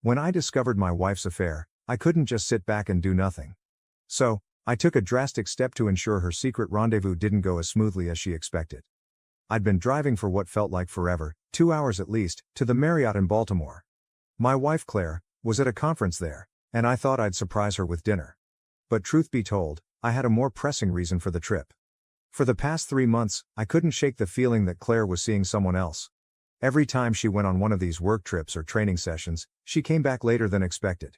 When I discovered my wife's affair, I couldn't just sit back and do nothing. So, I took a drastic step to ensure her secret rendezvous didn't go as smoothly as she expected. I'd been driving for what felt like forever, 2 hours at least, to the Marriott in Baltimore. My wife Claire was at a conference there, and I thought I'd surprise her with dinner. But truth be told, I had a more pressing reason for the trip. For the past 3 months, I couldn't shake the feeling that Claire was seeing someone else. Every time she went on one of these work trips or training sessions, she came back later than expected.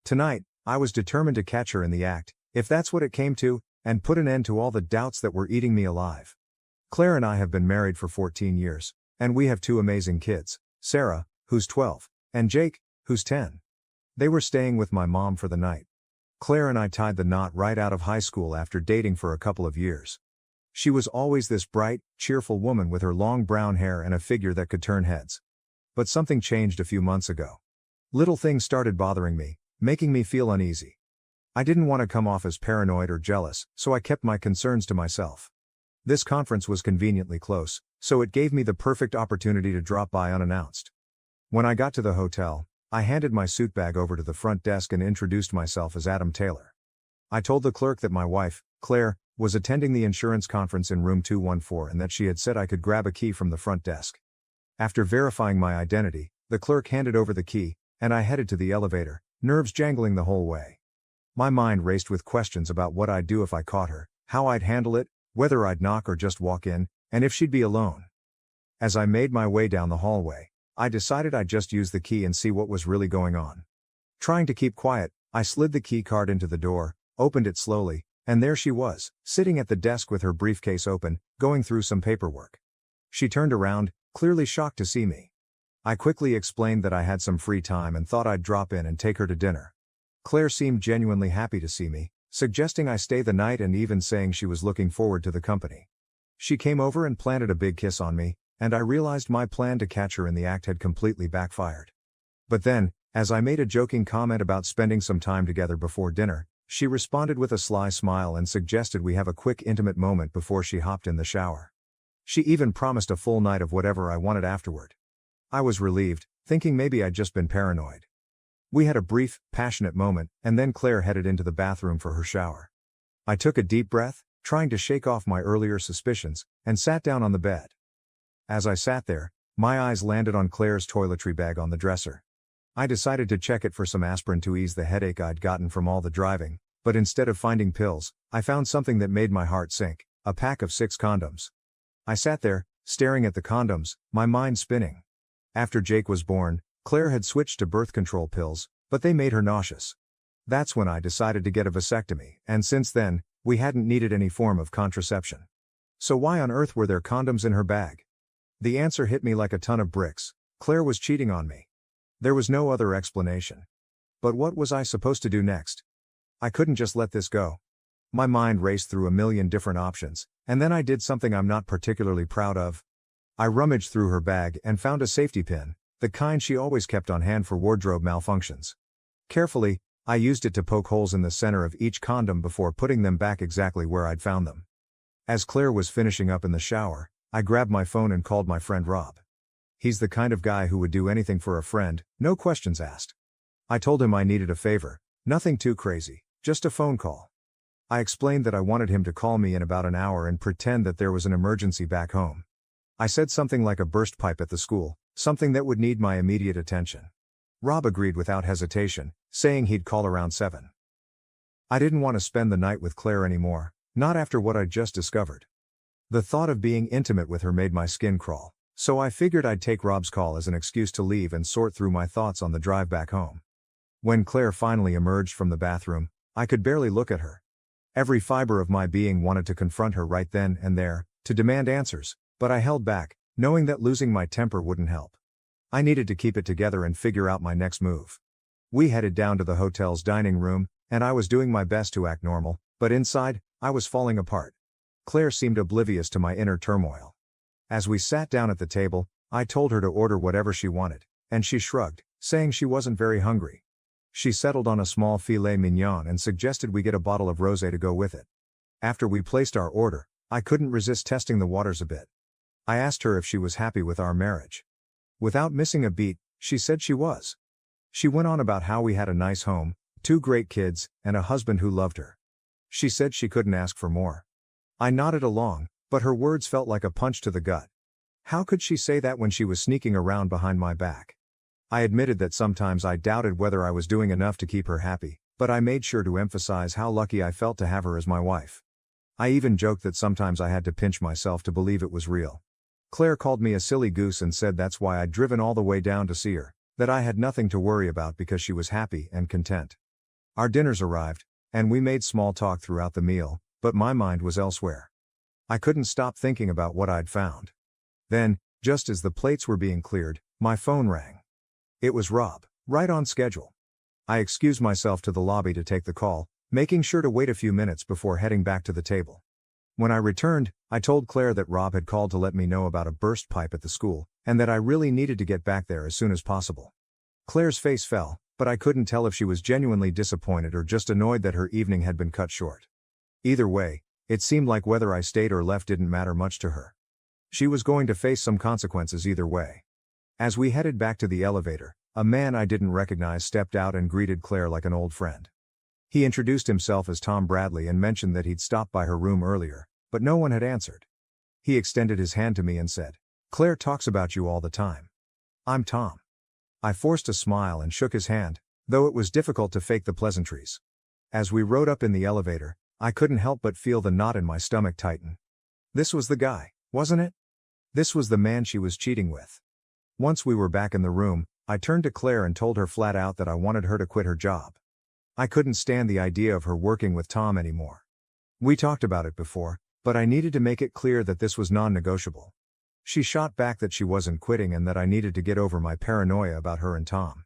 Tonight, I was determined to catch her in the act, if that's what it came to, and put an end to all the doubts that were eating me alive. Claire and I have been married for 14 years, and we have 2 amazing kids, Sarah, who's 12, and Jake, who's 10. They were staying with my mom for the night. Claire and I tied the knot right out of high school after dating for a couple of years. She was always this bright, cheerful woman with her long brown hair and a figure that could turn heads. But something changed a few months ago. Little things started bothering me, making me feel uneasy. I didn't want to come off as paranoid or jealous, so I kept my concerns to myself. This conference was conveniently close, so it gave me the perfect opportunity to drop by unannounced. When I got to the hotel, I handed my suit bag over to the front desk and introduced myself as Adam Taylor. I told the clerk that my wife, Claire, was attending the insurance conference in room 214 and that she had said I could grab a key from the front desk. After verifying my identity, the clerk handed over the key, and I headed to the elevator, nerves jangling the whole way. My mind raced with questions about what I'd do if I caught her, how I'd handle it, whether I'd knock or just walk in, and if she'd be alone. As I made my way down the hallway, I decided I'd just use the key and see what was really going on. Trying to keep quiet, I slid the key card into the door, opened it slowly, and there she was, sitting at the desk with her briefcase open, going through some paperwork. She turned around, clearly shocked to see me. I quickly explained that I had some free time and thought I'd drop in and take her to dinner. Claire seemed genuinely happy to see me, suggesting I stay the night and even saying she was looking forward to the company. She came over and planted a big kiss on me, and I realized my plan to catch her in the act had completely backfired. But then, as I made a joking comment about spending some time together before dinner, she responded with a sly smile and suggested we have a quick intimate moment before she hopped in the shower. She even promised a full night of whatever I wanted afterward. I was relieved, thinking maybe I'd just been paranoid. We had a brief, passionate moment, and then Claire headed into the bathroom for her shower. I took a deep breath, trying to shake off my earlier suspicions, and sat down on the bed. As I sat there, my eyes landed on Claire's toiletry bag on the dresser. I decided to check it for some aspirin to ease the headache I'd gotten from all the driving, but instead of finding pills, I found something that made my heart sink, a pack of 6 condoms. I sat there, staring at the condoms, my mind spinning. After Jake was born, Claire had switched to birth control pills, but they made her nauseous. That's when I decided to get a vasectomy, and since then, we hadn't needed any form of contraception. So why on earth were there condoms in her bag? The answer hit me like a ton of bricks. Claire was cheating on me. There was no other explanation. But what was I supposed to do next? I couldn't just let this go. My mind raced through a million different options, and then I did something I'm not particularly proud of. I rummaged through her bag and found a safety pin, the kind she always kept on hand for wardrobe malfunctions. Carefully, I used it to poke holes in the center of each condom before putting them back exactly where I'd found them. As Claire was finishing up in the shower, I grabbed my phone and called my friend Rob. He's the kind of guy who would do anything for a friend, no questions asked. I told him I needed a favor, nothing too crazy, just a phone call. I explained that I wanted him to call me in about an hour and pretend that there was an emergency back home. I said something like a burst pipe at the school, something that would need my immediate attention. Rob agreed without hesitation, saying he'd call around 7. I didn't want to spend the night with Claire anymore, not after what I'd just discovered. The thought of being intimate with her made my skin crawl, so I figured I'd take Rob's call as an excuse to leave and sort through my thoughts on the drive back home. When Claire finally emerged from the bathroom, I could barely look at her. Every fiber of my being wanted to confront her right then and there, to demand answers, but I held back, knowing that losing my temper wouldn't help. I needed to keep it together and figure out my next move. We headed down to the hotel's dining room, and I was doing my best to act normal, but inside, I was falling apart. Claire seemed oblivious to my inner turmoil. As we sat down at the table, I told her to order whatever she wanted, and she shrugged, saying she wasn't very hungry. She settled on a small filet mignon and suggested we get a bottle of rosé to go with it. After we placed our order, I couldn't resist testing the waters a bit. I asked her if she was happy with our marriage. Without missing a beat, she said she was. She went on about how we had a nice home, 2 great kids, and a husband who loved her. She said she couldn't ask for more. I nodded along, but her words felt like a punch to the gut. How could she say that when she was sneaking around behind my back? I admitted that sometimes I doubted whether I was doing enough to keep her happy, but I made sure to emphasize how lucky I felt to have her as my wife. I even joked that sometimes I had to pinch myself to believe it was real. Claire called me a silly goose and said that's why I'd driven all the way down to see her, that I had nothing to worry about because she was happy and content. Our dinners arrived, and we made small talk throughout the meal, but my mind was elsewhere. I couldn't stop thinking about what I'd found. Then, just as the plates were being cleared, my phone rang. It was Rob, right on schedule. I excused myself to the lobby to take the call, making sure to wait a few minutes before heading back to the table. When I returned, I told Claire that Rob had called to let me know about a burst pipe at the school, and that I really needed to get back there as soon as possible. Claire's face fell, but I couldn't tell if she was genuinely disappointed or just annoyed that her evening had been cut short. Either way, it seemed like whether I stayed or left didn't matter much to her. She was going to face some consequences either way. As we headed back to the elevator, a man I didn't recognize stepped out and greeted Claire like an old friend. He introduced himself as Tom Bradley and mentioned that he'd stopped by her room earlier, but no one had answered. He extended his hand to me and said, "Claire talks about you all the time. I'm Tom." I forced a smile and shook his hand, though it was difficult to fake the pleasantries. As we rode up in the elevator, I couldn't help but feel the knot in my stomach tighten. This was the guy, wasn't it? This was the man she was cheating with. Once we were back in the room, I turned to Claire and told her flat out that I wanted her to quit her job. I couldn't stand the idea of her working with Tom anymore. We talked about it before, but I needed to make it clear that this was non-negotiable. She shot back that she wasn't quitting and that I needed to get over my paranoia about her and Tom.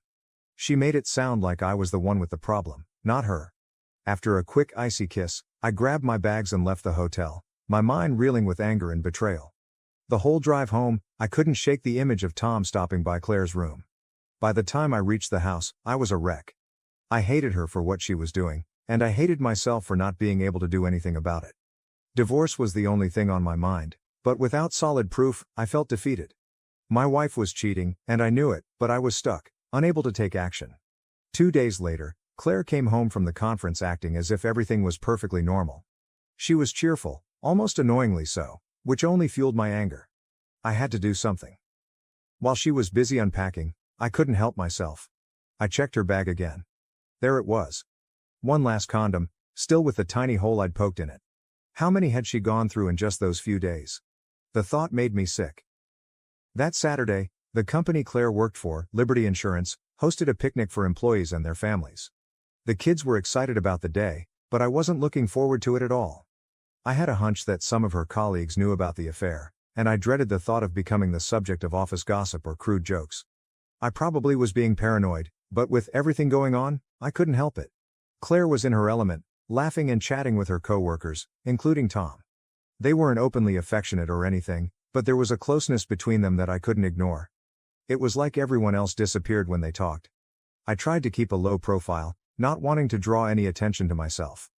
She made it sound like I was the one with the problem, not her. After a quick icy kiss, I grabbed my bags and left the hotel, my mind reeling with anger and betrayal. The whole drive home, I couldn't shake the image of Tom stopping by Claire's room. By the time I reached the house, I was a wreck. I hated her for what she was doing, and I hated myself for not being able to do anything about it. Divorce was the only thing on my mind, but without solid proof, I felt defeated. My wife was cheating, and I knew it, but I was stuck, unable to take action. 2 days later, Claire came home from the conference acting as if everything was perfectly normal. She was cheerful, almost annoyingly so, which only fueled my anger. I had to do something. While she was busy unpacking, I couldn't help myself. I checked her bag again. There it was. One last condom, still with the tiny hole I'd poked in it. How many had she gone through in just those few days? The thought made me sick. That Saturday, the company Claire worked for, Liberty Insurance, hosted a picnic for employees and their families. The kids were excited about the day, but I wasn't looking forward to it at all. I had a hunch that some of her colleagues knew about the affair, and I dreaded the thought of becoming the subject of office gossip or crude jokes. I probably was being paranoid, but with everything going on, I couldn't help it. Claire was in her element, laughing and chatting with her coworkers, including Tom. They weren't openly affectionate or anything, but there was a closeness between them that I couldn't ignore. It was like everyone else disappeared when they talked. I tried to keep a low profile, not wanting to draw any attention to myself.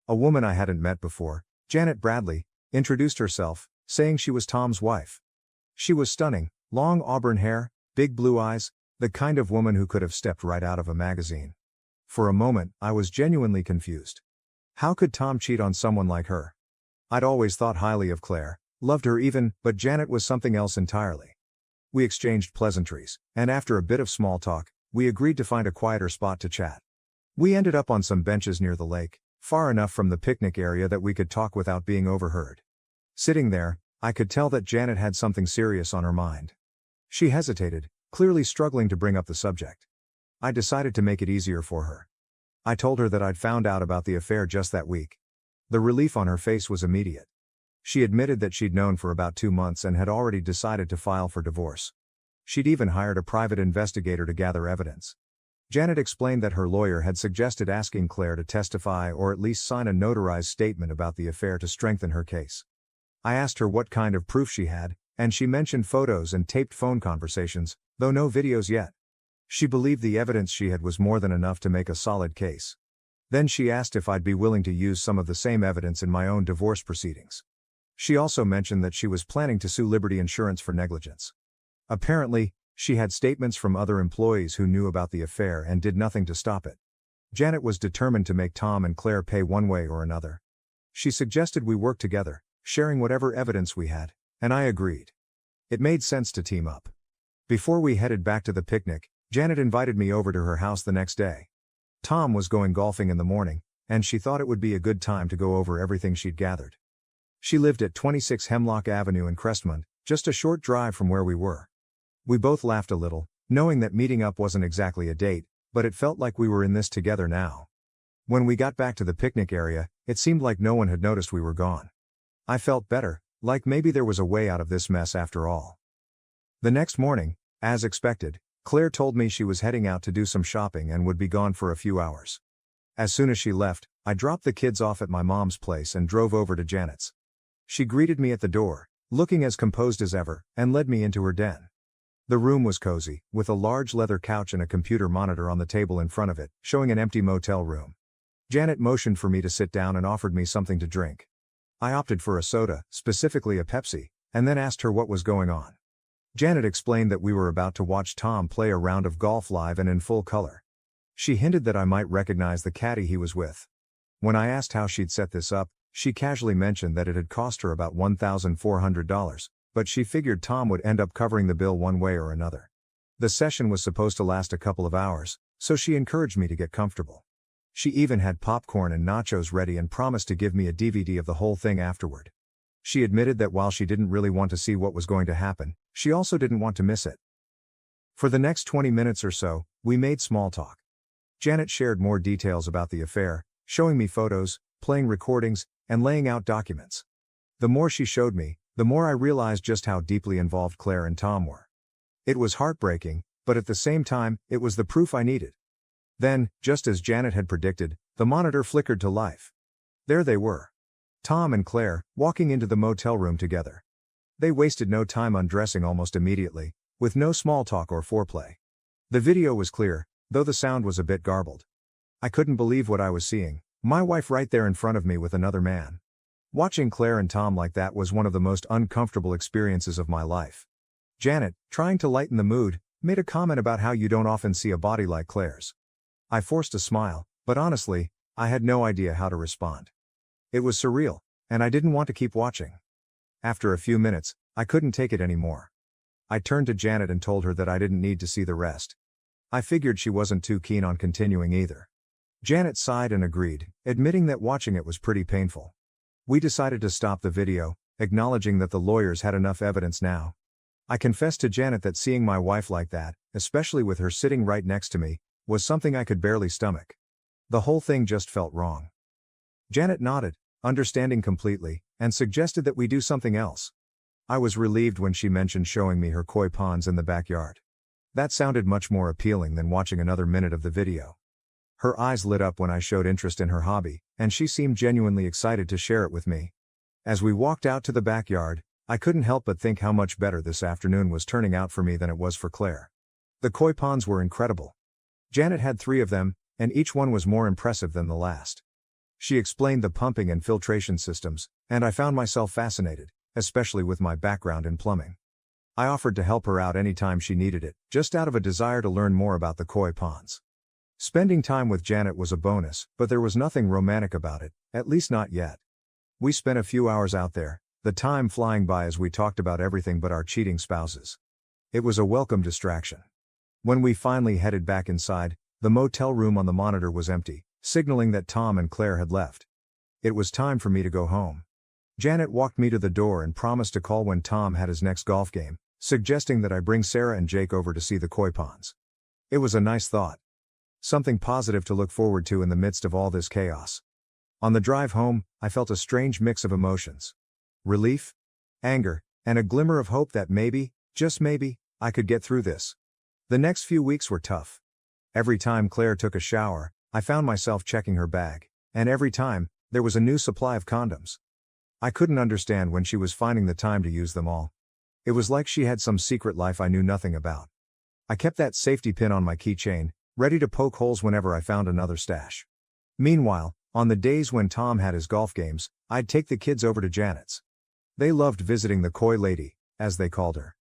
A woman I hadn't met before, Janet Bradley, introduced herself, saying she was Tom's wife. She was stunning, long auburn hair, big blue eyes, the kind of woman who could have stepped right out of a magazine. For a moment, I was genuinely confused. How could Tom cheat on someone like her? I'd always thought highly of Claire, loved her even, but Janet was something else entirely. We exchanged pleasantries, and after a bit of small talk, we agreed to find a quieter spot to chat. We ended up on some benches near the lake, far enough from the picnic area that we could talk without being overheard. Sitting there, I could tell that Janet had something serious on her mind. She hesitated, clearly struggling to bring up the subject. I decided to make it easier for her. I told her that I'd found out about the affair just that week. The relief on her face was immediate. She admitted that she'd known for about 2 months and had already decided to file for divorce. She'd even hired a private investigator to gather evidence. Janet explained that her lawyer had suggested asking Claire to testify or at least sign a notarized statement about the affair to strengthen her case. I asked her what kind of proof she had, and she mentioned photos and taped phone conversations, though no videos yet. She believed the evidence she had was more than enough to make a solid case. Then she asked if I'd be willing to use some of the same evidence in my own divorce proceedings. She also mentioned that she was planning to sue Liberty Insurance for negligence. Apparently, She had statements from other employees who knew about the affair and did nothing to stop it. Janet was determined to make Tom and Claire pay one way or another. She suggested we work together, sharing whatever evidence we had, and I agreed. It made sense to team up. Before we headed back to the picnic, Janet invited me over to her house the next day. Tom was going golfing in the morning, and she thought it would be a good time to go over everything she'd gathered. She lived at 26 Hemlock Avenue in Crestmont, just a short drive from where we were. We both laughed a little, knowing that meeting up wasn't exactly a date, but it felt like we were in this together now. When we got back to the picnic area, it seemed like no one had noticed we were gone. I felt better, like maybe there was a way out of this mess after all. The next morning, as expected, Claire told me she was heading out to do some shopping and would be gone for a few hours. As soon as she left, I dropped the kids off at my mom's place and drove over to Janet's. She greeted me at the door, looking as composed as ever, and led me into her den. The room was cozy, with a large leather couch and a computer monitor on the table in front of it, showing an empty motel room. Janet motioned for me to sit down and offered me something to drink. I opted for a soda, specifically a Pepsi, and then asked her what was going on. Janet explained that we were about to watch Tom play a round of golf live and in full color. She hinted that I might recognize the caddy he was with. When I asked how she'd set this up, she casually mentioned that it had cost her about $1,400, but she figured Tom would end up covering the bill one way or another. The session was supposed to last a couple of hours, so she encouraged me to get comfortable. She even had popcorn and nachos ready and promised to give me a DVD of the whole thing afterward. She admitted that while she didn't really want to see what was going to happen, she also didn't want to miss it. For the next 20 minutes or so, we made small talk. Janet shared more details about the affair, showing me photos, playing recordings, and laying out documents. The more she showed me, the more I realized just how deeply involved Claire and Tom were. It was heartbreaking, but at the same time, it was the proof I needed. Then, just as Janet had predicted, the monitor flickered to life. There they were. Tom and Claire, walking into the motel room together. They wasted no time undressing almost immediately, with no small talk or foreplay. The video was clear, though the sound was a bit garbled. I couldn't believe what I was seeing, my wife right there in front of me with another man. Watching Claire and Tom like that was one of the most uncomfortable experiences of my life. Janet, trying to lighten the mood, made a comment about how you don't often see a body like Claire's. I forced a smile, but honestly, I had no idea how to respond. It was surreal, and I didn't want to keep watching. After a few minutes, I couldn't take it anymore. I turned to Janet and told her that I didn't need to see the rest. I figured she wasn't too keen on continuing either. Janet sighed and agreed, admitting that watching it was pretty painful. We decided to stop the video, acknowledging that the lawyers had enough evidence now. I confessed to Janet that seeing my wife like that, especially with her sitting right next to me, was something I could barely stomach. The whole thing just felt wrong. Janet nodded, understanding completely, and suggested that we do something else. I was relieved when she mentioned showing me her koi ponds in the backyard. That sounded much more appealing than watching another minute of the video. Her eyes lit up when I showed interest in her hobby, and she seemed genuinely excited to share it with me. As we walked out to the backyard, I couldn't help but think how much better this afternoon was turning out for me than it was for Claire. The koi ponds were incredible. Janet had 3 of them, and each one was more impressive than the last. She explained the pumping and filtration systems, and I found myself fascinated, especially with my background in plumbing. I offered to help her out anytime she needed it, just out of a desire to learn more about the koi ponds. Spending time with Janet was a bonus, but there was nothing romantic about it, at least not yet. We spent a few hours out there, the time flying by as we talked about everything but our cheating spouses. It was a welcome distraction. When we finally headed back inside, the motel room on the monitor was empty, signaling that Tom and Claire had left. It was time for me to go home. Janet walked me to the door and promised to call when Tom had his next golf game, suggesting that I bring Sarah and Jake over to see the koi ponds. It was a nice thought. Something positive to look forward to in the midst of all this chaos. On the drive home, I felt a strange mix of emotions. Relief, anger, and a glimmer of hope that maybe, just maybe, I could get through this. The next few weeks were tough. Every time Claire took a shower, I found myself checking her bag, and every time, there was a new supply of condoms. I couldn't understand when she was finding the time to use them all. It was like she had some secret life I knew nothing about. I kept that safety pin on my keychain, ready to poke holes whenever I found another stash. Meanwhile, on the days when Tom had his golf games, I'd take the kids over to Janet's. They loved visiting the koi lady, as they called her.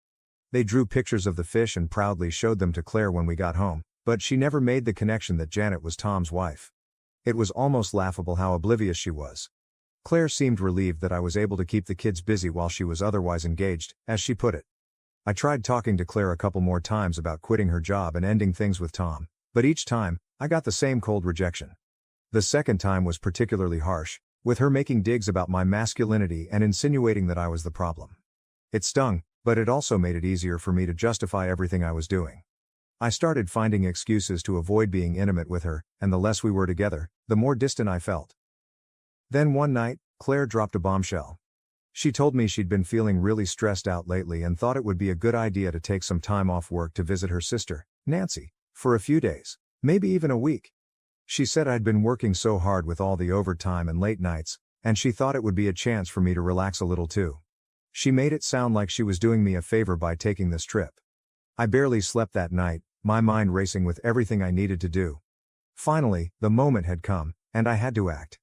They drew pictures of the fish and proudly showed them to Claire when we got home, but she never made the connection that Janet was Tom's wife. It was almost laughable how oblivious she was. Claire seemed relieved that I was able to keep the kids busy while she was otherwise engaged, as she put it. I tried talking to Claire a couple more times about quitting her job and ending things with Tom, but each time, I got the same cold rejection. The second time was particularly harsh, with her making digs about my masculinity and insinuating that I was the problem. It stung, but it also made it easier for me to justify everything I was doing. I started finding excuses to avoid being intimate with her, and the less we were together, the more distant I felt. Then one night, Claire dropped a bombshell. She told me she'd been feeling really stressed out lately and thought it would be a good idea to take some time off work to visit her sister, Nancy, for a few days, maybe even a week. She said I'd been working so hard with all the overtime and late nights, and she thought it would be a chance for me to relax a little too. She made it sound like she was doing me a favor by taking this trip. I barely slept that night, my mind racing with everything I needed to do. Finally, the moment had come, and I had to act.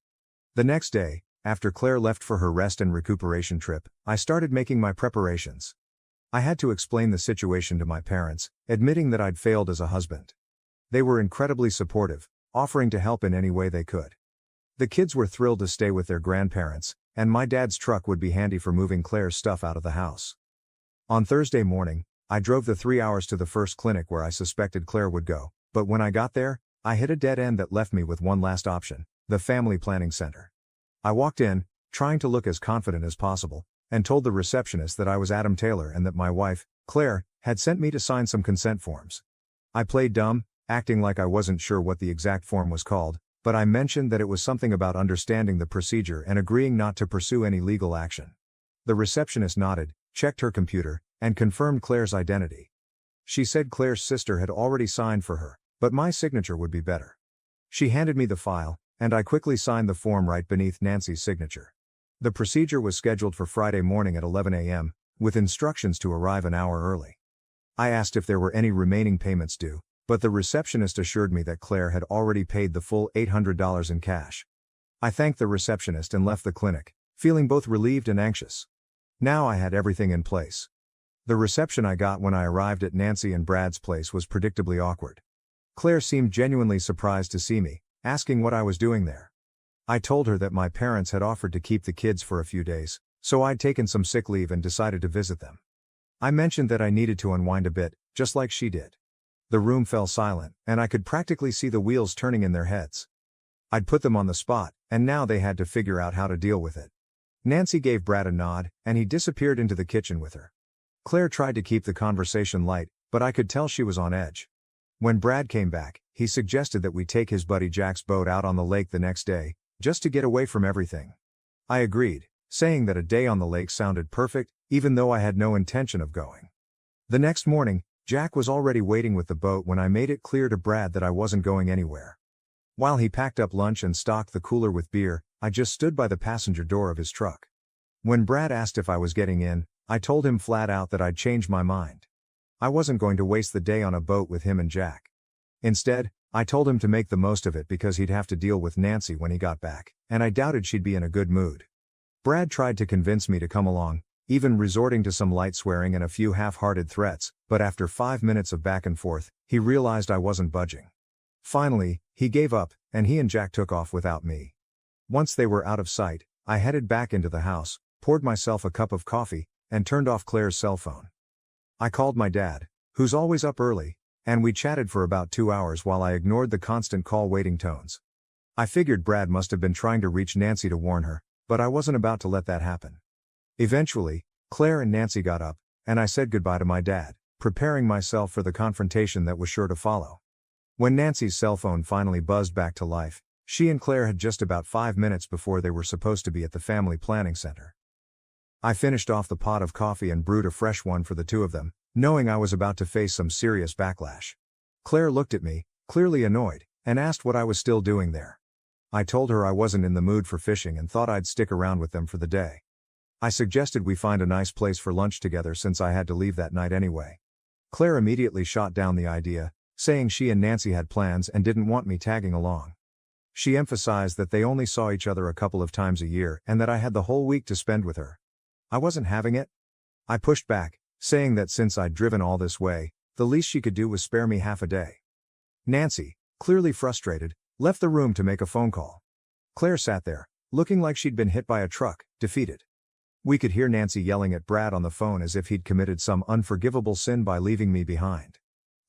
The next day, after Claire left for her rest and recuperation trip, I started making my preparations. I had to explain the situation to my parents, admitting that I'd failed as a husband. They were incredibly supportive, offering to help in any way they could. The kids were thrilled to stay with their grandparents, and my dad's truck would be handy for moving Claire's stuff out of the house. On Thursday morning, I drove the 3 hours to the first clinic where I suspected Claire would go, but when I got there, I hit a dead end that left me with one last option: the family planning center. I walked in, trying to look as confident as possible, and told the receptionist that I was Adam Taylor and that my wife, Claire, had sent me to sign some consent forms. I played dumb, acting like I wasn't sure what the exact form was called, but I mentioned that it was something about understanding the procedure and agreeing not to pursue any legal action. The receptionist nodded, checked her computer, and confirmed Claire's identity. She said Claire's sister had already signed for her, but my signature would be better. She handed me the file, and I quickly signed the form right beneath Nancy's signature. The procedure was scheduled for Friday morning at 11 a.m., with instructions to arrive an hour early. I asked if there were any remaining payments due, but the receptionist assured me that Claire had already paid the full $800 in cash. I thanked the receptionist and left the clinic, feeling both relieved and anxious. Now I had everything in place. The reception I got when I arrived at Nancy and Brad's place was predictably awkward. Claire seemed genuinely surprised to see me, asking what I was doing there. I told her that my parents had offered to keep the kids for a few days, so I'd taken some sick leave and decided to visit them. I mentioned that I needed to unwind a bit, just like she did. The room fell silent, and I could practically see the wheels turning in their heads. I'd put them on the spot, and now they had to figure out how to deal with it. Nancy gave Brad a nod, and he disappeared into the kitchen with her. Claire tried to keep the conversation light, but I could tell she was on edge. When Brad came back, he suggested that we take his buddy Jack's boat out on the lake the next day, just to get away from everything. I agreed, saying that a day on the lake sounded perfect, even though I had no intention of going. The next morning, Jack was already waiting with the boat when I made it clear to Brad that I wasn't going anywhere. While he packed up lunch and stocked the cooler with beer, I just stood by the passenger door of his truck. When Brad asked if I was getting in, I told him flat out that I'd changed my mind. I wasn't going to waste the day on a boat with him and Jack. Instead, I told him to make the most of it because he'd have to deal with Nancy when he got back, and I doubted she'd be in a good mood. Brad tried to convince me to come along, even resorting to some light swearing and a few half-hearted threats, but after 5 minutes of back and forth, he realized I wasn't budging. Finally, he gave up, and he and Jack took off without me. Once they were out of sight, I headed back into the house, poured myself a cup of coffee, and turned off Claire's cell phone. I called my dad, who's always up early, and we chatted for about 2 hours while I ignored the constant call-waiting tones. I figured Brad must have been trying to reach Nancy to warn her, but I wasn't about to let that happen. Eventually, Claire and Nancy got up, and I said goodbye to my dad, preparing myself for the confrontation that was sure to follow. When Nancy's cell phone finally buzzed back to life, she and Claire had just about 5 minutes before they were supposed to be at the family planning center. I finished off the pot of coffee and brewed a fresh one for the two of them, knowing I was about to face some serious backlash. Claire looked at me, clearly annoyed, and asked what I was still doing there. I told her I wasn't in the mood for fishing and thought I'd stick around with them for the day. I suggested we find a nice place for lunch together since I had to leave that night anyway. Claire immediately shot down the idea, saying she and Nancy had plans and didn't want me tagging along. She emphasized that they only saw each other a couple of times a year and that I had the whole week to spend with her. I wasn't having it. I pushed back, saying that since I'd driven all this way, the least she could do was spare me half a day. Nancy, clearly frustrated, left the room to make a phone call. Claire sat there, looking like she'd been hit by a truck, defeated. We could hear Nancy yelling at Brad on the phone as if he'd committed some unforgivable sin by leaving me behind.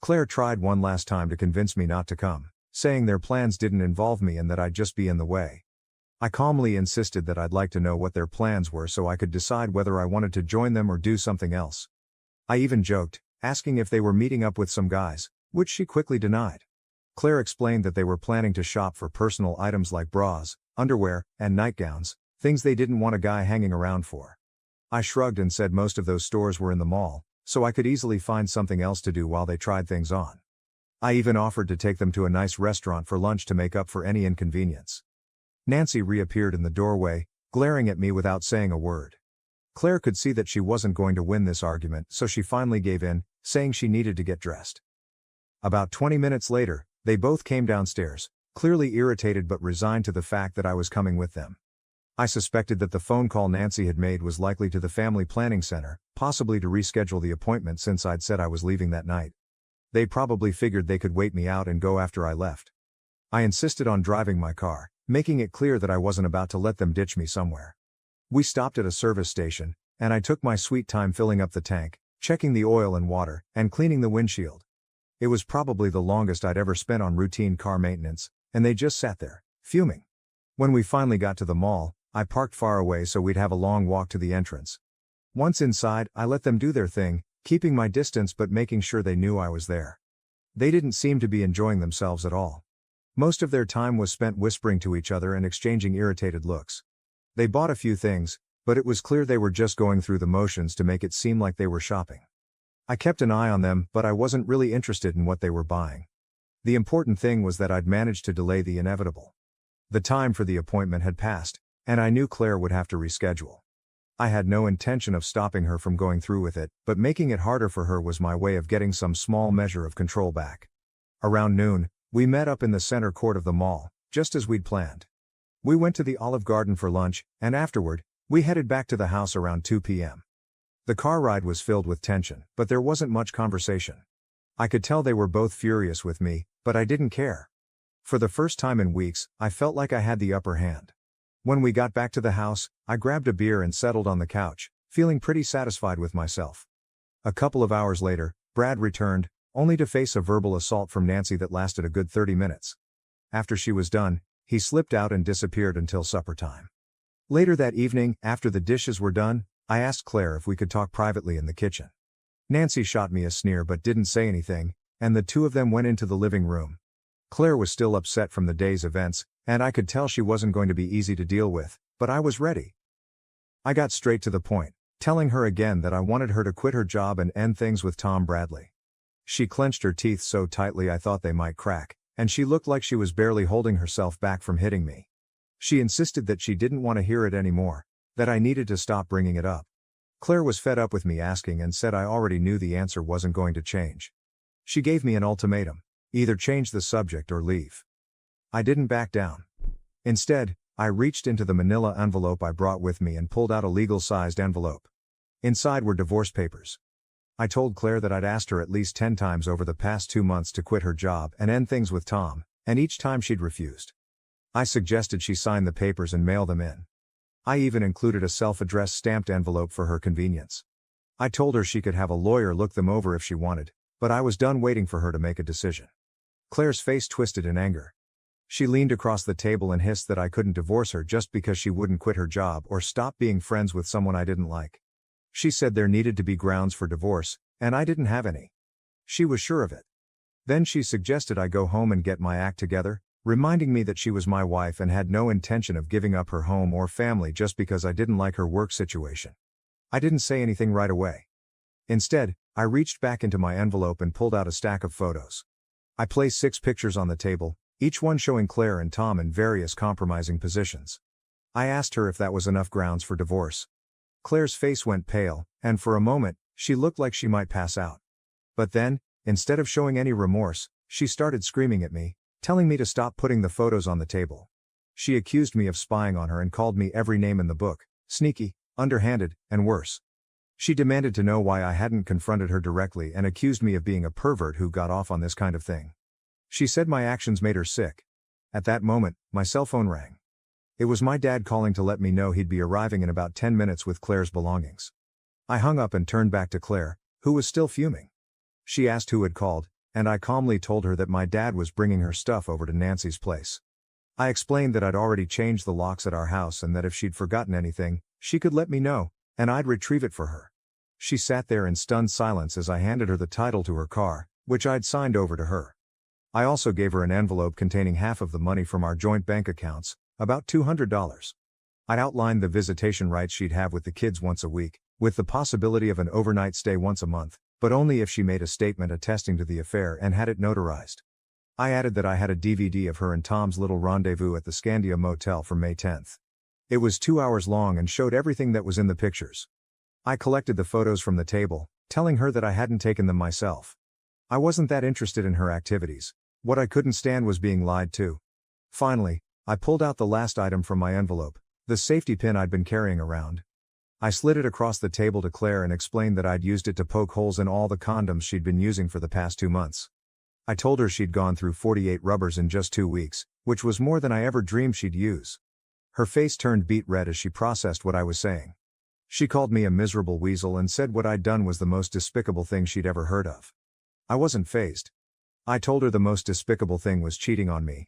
Claire tried one last time to convince me not to come, saying their plans didn't involve me and that I'd just be in the way. I calmly insisted that I'd like to know what their plans were so I could decide whether I wanted to join them or do something else. I even joked, asking if they were meeting up with some guys, which she quickly denied. Claire explained that they were planning to shop for personal items like bras, underwear, and nightgowns, things they didn't want a guy hanging around for. I shrugged and said most of those stores were in the mall, so I could easily find something else to do while they tried things on. I even offered to take them to a nice restaurant for lunch to make up for any inconvenience. Nancy reappeared in the doorway, glaring at me without saying a word. Claire could see that she wasn't going to win this argument, so she finally gave in, saying she needed to get dressed. About 20 minutes later, they both came downstairs, clearly irritated but resigned to the fact that I was coming with them. I suspected that the phone call Nancy had made was likely to the family planning center, possibly to reschedule the appointment since I'd said I was leaving that night. They probably figured they could wait me out and go after I left. I insisted on driving my car, making it clear that I wasn't about to let them ditch me somewhere. We stopped at a service station, and I took my sweet time filling up the tank, checking the oil and water, and cleaning the windshield. It was probably the longest I'd ever spent on routine car maintenance, and they just sat there, fuming. When we finally got to the mall, I parked far away so we'd have a long walk to the entrance. Once inside, I let them do their thing, keeping my distance but making sure they knew I was there. They didn't seem to be enjoying themselves at all. Most of their time was spent whispering to each other and exchanging irritated looks. They bought a few things, but it was clear they were just going through the motions to make it seem like they were shopping. I kept an eye on them, but I wasn't really interested in what they were buying. The important thing was that I'd managed to delay the inevitable. The time for the appointment had passed, and I knew Claire would have to reschedule. I had no intention of stopping her from going through with it, but making it harder for her was my way of getting some small measure of control back. Around noon, we met up in the center court of the mall, just as we'd planned. We went to the Olive Garden for lunch, and afterward, we headed back to the house around 2 p.m. The car ride was filled with tension, but there wasn't much conversation. I could tell they were both furious with me, but I didn't care. For the first time in weeks, I felt like I had the upper hand. When we got back to the house, I grabbed a beer and settled on the couch, feeling pretty satisfied with myself. A couple of hours later, Brad returned, only to face a verbal assault from Nancy that lasted a good 30 minutes. After she was done, he slipped out and disappeared until supper time. Later that evening, after the dishes were done, I asked Claire if we could talk privately in the kitchen. Nancy shot me a sneer but didn't say anything, and the two of them went into the living room. Claire was still upset from the day's events, and I could tell she wasn't going to be easy to deal with, but I was ready. I got straight to the point, telling her again that I wanted her to quit her job and end things with Tom Bradley. She clenched her teeth so tightly I thought they might crack, and she looked like she was barely holding herself back from hitting me. She insisted that she didn't want to hear it anymore, that I needed to stop bringing it up. Claire was fed up with me asking and said I already knew the answer wasn't going to change. She gave me an ultimatum: either change the subject or leave. I didn't back down. Instead, I reached into the manila envelope I brought with me and pulled out a legal-sized envelope. Inside were divorce papers. I told Claire that I'd asked her at least 10 times over the past 2 months to quit her job and end things with Tom, and each time she'd refused. I suggested she sign the papers and mail them in. I even included a self-addressed stamped envelope for her convenience. I told her she could have a lawyer look them over if she wanted, but I was done waiting for her to make a decision. Claire's face twisted in anger. She leaned across the table and hissed that I couldn't divorce her just because she wouldn't quit her job or stop being friends with someone I didn't like. She said there needed to be grounds for divorce, and I didn't have any. She was sure of it. Then she suggested I go home and get my act together, reminding me that she was my wife and had no intention of giving up her home or family just because I didn't like her work situation. I didn't say anything right away. Instead, I reached back into my envelope and pulled out a stack of photos. I placed 6 pictures on the table, each one showing Claire and Tom in various compromising positions. I asked her if that was enough grounds for divorce. Claire's face went pale, and for a moment, she looked like she might pass out. But then, instead of showing any remorse, she started screaming at me, telling me to stop putting the photos on the table. She accused me of spying on her and called me every name in the book: sneaky, underhanded, and worse. She demanded to know why I hadn't confronted her directly and accused me of being a pervert who got off on this kind of thing. She said my actions made her sick. At that moment, my cell phone rang. It was my dad calling to let me know he'd be arriving in about 10 minutes with Claire's belongings. I hung up and turned back to Claire, who was still fuming. She asked who had called, and I calmly told her that my dad was bringing her stuff over to Nancy's place. I explained that I'd already changed the locks at our house and that if she'd forgotten anything, she could let me know, and I'd retrieve it for her. She sat there in stunned silence as I handed her the title to her car, which I'd signed over to her. I also gave her an envelope containing half of the money from our joint bank accounts, about $200. I'd outlined the visitation rights she'd have with the kids once a week, with the possibility of an overnight stay once a month, but only if she made a statement attesting to the affair and had it notarized. I added that I had a DVD of her and Tom's little rendezvous at the Scandia Motel for May 10th. It was 2 hours long and showed everything that was in the pictures. I collected the photos from the table, telling her that I hadn't taken them myself. I wasn't that interested in her activities. What I couldn't stand was being lied to. Finally, I pulled out the last item from my envelope, the safety pin I'd been carrying around. I slid it across the table to Claire and explained that I'd used it to poke holes in all the condoms she'd been using for the past 2 months. I told her she'd gone through 48 rubbers in just 2 weeks, which was more than I ever dreamed she'd use. Her face turned beet red as she processed what I was saying. She called me a miserable weasel and said what I'd done was the most despicable thing she'd ever heard of. I wasn't fazed. I told her the most despicable thing was cheating on me.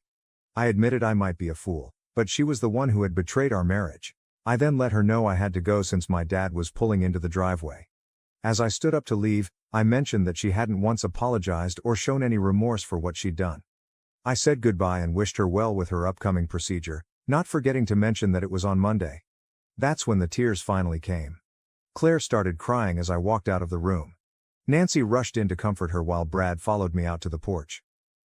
I admitted I might be a fool, but she was the one who had betrayed our marriage. I then let her know I had to go since my dad was pulling into the driveway. As I stood up to leave, I mentioned that she hadn't once apologized or shown any remorse for what she'd done. I said goodbye and wished her well with her upcoming procedure, not forgetting to mention that it was on Monday. That's when the tears finally came. Claire started crying as I walked out of the room. Nancy rushed in to comfort her while Brad followed me out to the porch.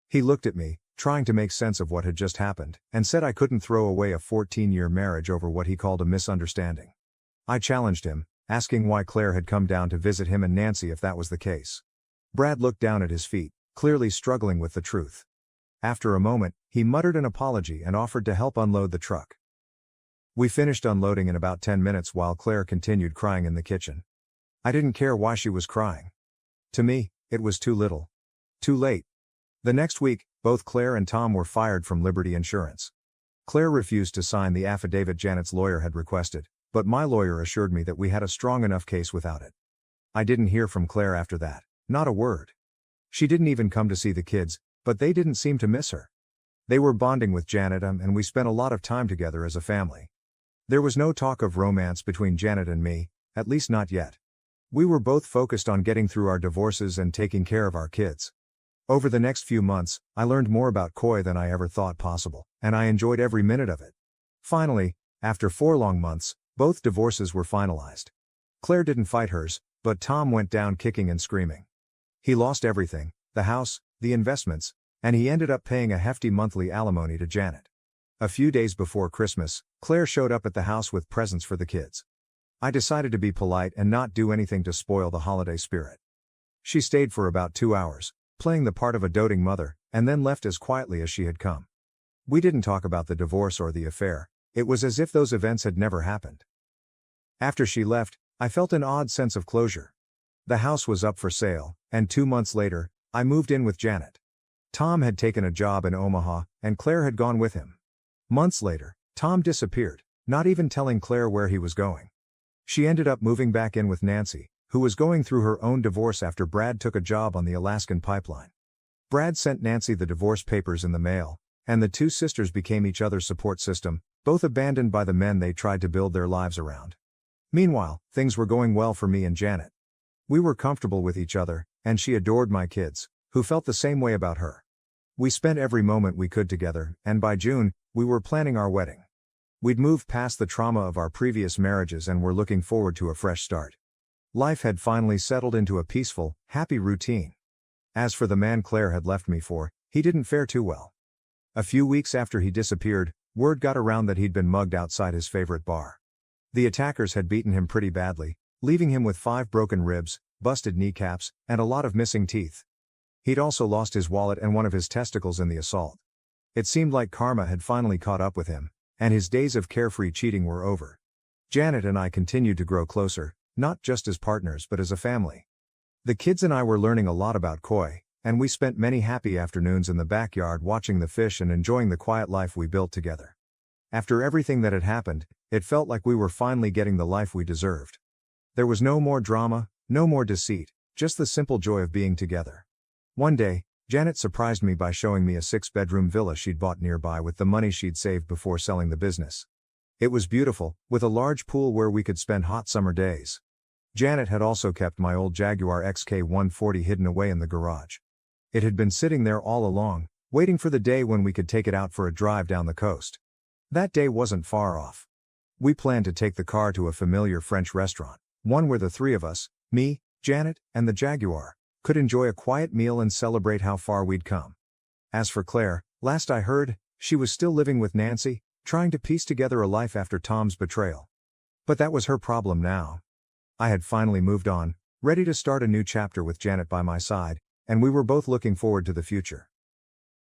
He looked at me, trying to make sense of what had just happened, and said I couldn't throw away a 14-year marriage over what he called a misunderstanding. I challenged him, asking why Claire had come down to visit him and Nancy if that was the case. Brad looked down at his feet, clearly struggling with the truth. After a moment, he muttered an apology and offered to help unload the truck. We finished unloading in about 10 minutes while Claire continued crying in the kitchen. I didn't care why she was crying. To me, it was too little. Too late. The next week, both Claire and Tom were fired from Liberty Insurance. Claire refused to sign the affidavit Janet's lawyer had requested, but my lawyer assured me that we had a strong enough case without it. I didn't hear from Claire after that, not a word. She didn't even come to see the kids, but they didn't seem to miss her. They were bonding with Janet and we spent a lot of time together as a family. There was no talk of romance between Janet and me, at least not yet. We were both focused on getting through our divorces and taking care of our kids. Over the next few months, I learned more about Coy than I ever thought possible, and I enjoyed every minute of it. Finally, after 4 long months, both divorces were finalized. Claire didn't fight hers, but Tom went down kicking and screaming. He lost everything, the house, the investments, and he ended up paying a hefty monthly alimony to Janet. A few days before Christmas, Claire showed up at the house with presents for the kids. I decided to be polite and not do anything to spoil the holiday spirit. She stayed for about 2 hours, playing the part of a doting mother, and then left as quietly as she had come. We didn't talk about the divorce or the affair. It was as if those events had never happened. After she left, I felt an odd sense of closure. The house was up for sale, and 2 months later, I moved in with Janet. Tom had taken a job in Omaha, and Claire had gone with him. Months later, Tom disappeared, not even telling Claire where he was going. She ended up moving back in with Nancy, who was going through her own divorce after Brad took a job on the Alaskan pipeline. Brad sent Nancy the divorce papers in the mail, and the 2 sisters became each other's support system, both abandoned by the men they tried to build their lives around. Meanwhile, things were going well for me and Janet. We were comfortable with each other, and she adored my kids, who felt the same way about her. We spent every moment we could together, and by June, we were planning our wedding. We'd moved past the trauma of our previous marriages and were looking forward to a fresh start. Life had finally settled into a peaceful, happy routine. As for the man Claire had left me for, he didn't fare too well. A few weeks after he disappeared, word got around that he'd been mugged outside his favorite bar. The attackers had beaten him pretty badly, leaving him with 5 broken ribs, busted kneecaps, and a lot of missing teeth. He'd also lost his wallet and one of his testicles in the assault. It seemed like karma had finally caught up with him, and his days of carefree cheating were over. Janet and I continued to grow closer, not just as partners but as a family. The kids and I were learning a lot about koi, and we spent many happy afternoons in the backyard watching the fish and enjoying the quiet life we built together. After everything that had happened, it felt like we were finally getting the life we deserved. There was no more drama, no more deceit, just the simple joy of being together. One day, Janet surprised me by showing me a 6-bedroom villa she'd bought nearby with the money she'd saved before selling the business. It was beautiful, with a large pool where we could spend hot summer days. Janet had also kept my old Jaguar XK140 hidden away in the garage. It had been sitting there all along, waiting for the day when we could take it out for a drive down the coast. That day wasn't far off. We planned to take the car to a familiar French restaurant, one where the three of us, me, Janet, and the Jaguar, could enjoy a quiet meal and celebrate how far we'd come. As for Claire, last I heard, she was still living with Nancy, trying to piece together a life after Tom's betrayal. But that was her problem now. I had finally moved on, ready to start a new chapter with Janet by my side, and we were both looking forward to the future.